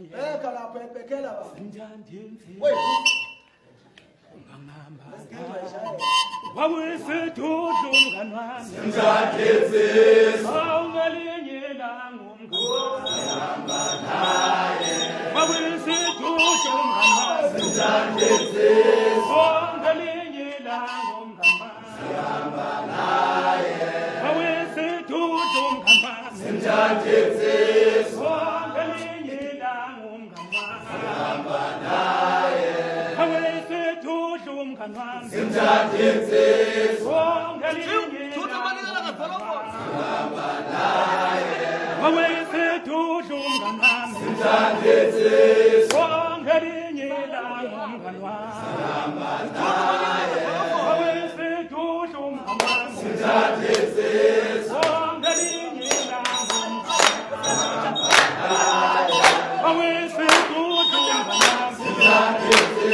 kala pepe kela ba. Wait. Wawethu umngani Simjadisi. awungelinye ilanga Hamba naye. wawethu umngani Simjadisi. awungelinye ilanga Hamba naye. wawethu umngani Simjadisi. awungelinye ilanga Hamba naye. wawethu umngani Simjadisi. awungelinye Hamba naye. wawethu umngani Simjadisi. awungelinye ilanga Hamba naye. wawethu umngani Simjadisi. awungelinye ilanga wawethu umngani Simjadisi.